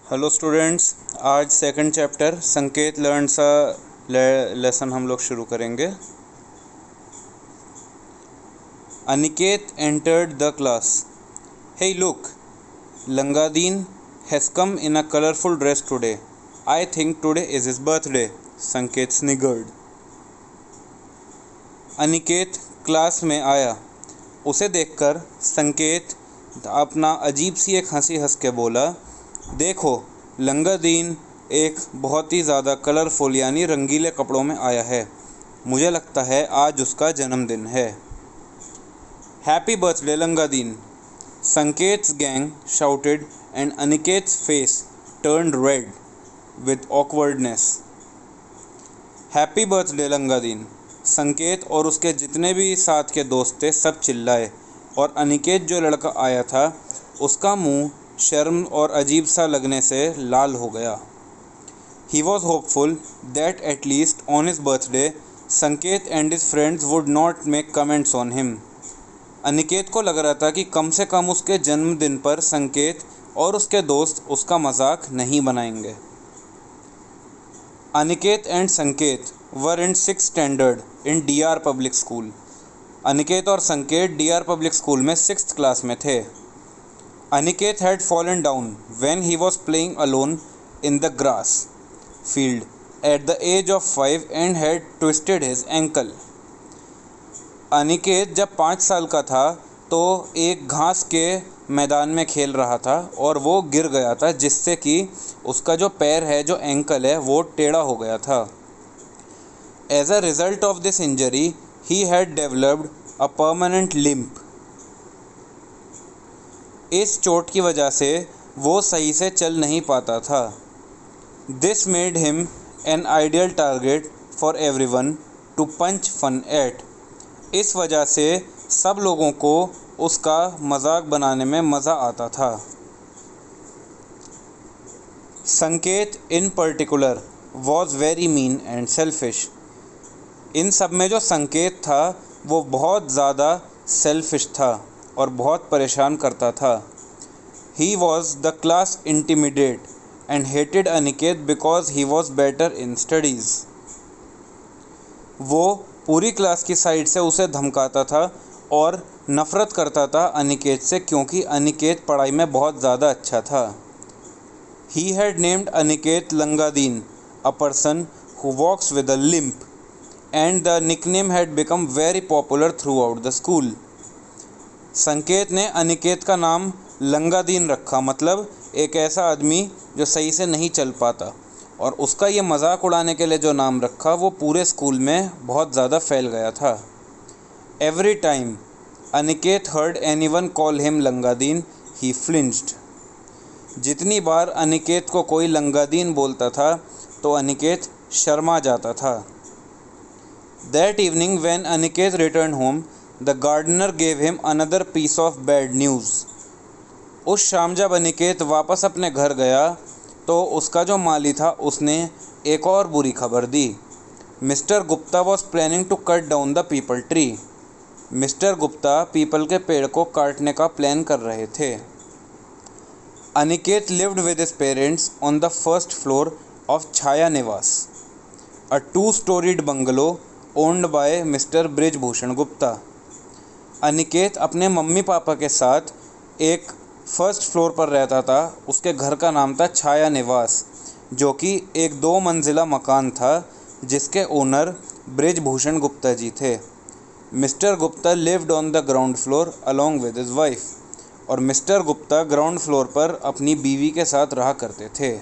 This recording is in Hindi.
हेलो स्टूडेंट्स, आज second chapter Sanket learns a lesson हम लोग शुरू करेंगे। Aniket entered the class. Hey look, Langadeen has come in a colourful dress today. I think today is his birthday, Sanket sniggered. Aniket class में आया। उसे देखकर संकेत अपना अजीब सी एक हंसी हंस के बोला, देखो, लंगादीन एक बहुत ही ज़्यादा कलरफुल यानी रंगीले कपड़ों में आया है। मुझे लगता है आज उसका जन्मदिन है। Happy birthday Langadeen, Sanket's gang shouted and Aniket's face turned red with awkwardness. Happy birthday Langadeen, Sanket और उसके जितने भी साथ के दोस्त थे सब चिल्लाए और अनिकेत जो लड़का आया था उसका मुंह शर्म और अजीब सा लगने से लाल हो गया। He was hopeful that at least on his birthday Sanket and his friends would not make comments on him. Aniket को लग रहा था कि कम से कम उसके जन्मदिन पर संकेत और उसके दोस्त उसका मजाक नहीं बनाएंगे। अनिकेत एंड संकेत वर इन 6th standard in DR public school. Aniket और संकेत DR पब्लिक स्कूल में 6th क्लास में थे। Aniket had fallen down when he was playing alone in the grass field at the age of 5 and had twisted his ankle. Aniket जब 5 साल का था तो एक घास के मैदान में खेल रहा था और वो गिर गया था, जिससे कि उसका जो पैर है, जो एंकल है, वो टेढ़ा हो गया था। As a result of this injury, he had developed a permanent limp. इस चोट की वजह से वो सही से चल नहीं पाता था। This made him an ideal target for everyone to punch fun at. इस वजह से सब लोगों को उसका मजाक बनाने में मज़ा आता था। Sanket in particular was very mean and selfish. इन सब में जो संकेत था वो बहुत ज़्यादा सेल्फिश था और बहुत परेशान करता था। He was the class intimidate and hated Aniket because he was better in studies. वो पूरी क्लास की साइड से उसे धमकाता था और नफ़रत करता था अनिकेत से, क्योंकि अनिकेत पढ़ाई में बहुत ज़्यादा अच्छा था। He had named Aniket Langadeen, a person who walks with a limp, and the nickname had become very popular throughout the school. संकेत ने अनिकेत का नाम लंगादीन रखा, मतलब एक ऐसा आदमी जो सही से नहीं चल पाता, और उसका ये मजाक उड़ाने के लिए जो नाम रखा वो पूरे स्कूल में बहुत ज़्यादा फैल गया था। Every time Aniket heard anyone call him Langadeen he flinched. जितनी बार अनिकेत को कोई लंगादीन बोलता था तो अनिकेत शर्मा जाता था। That evening when Aniket return home, the gardener gave him another piece of bad news. उस शाम जब अनिकेत वापस अपने घर गया तो उसका जो माली था उसने एक और बुरी खबर दी। Mister Gupta was planning to cut down the peepal tree. Mister Gupta पीपल के पेड़ को काटने का प्लान कर रहे थे। Aniket lived with his parents on the first floor of Chhaya Niwas, a 2-storied bungalow owned by mister Brijbhushan Gupta. Aniket अपने मम्मी पापा के साथ एक फर्स्ट फ्लोर पर रहता था। उसके घर का नाम था छाया निवास, जो कि एक 2 मंजिला मकान था जिसके ओनर ब्रिजभूषण गुप्ता जी थे। Mister Gupta lived on the ground floor along with his wife, और मिस्टर गुप्ता ग्राउंड फ्लोर पर अपनी बीवी के साथ रहा करते थे।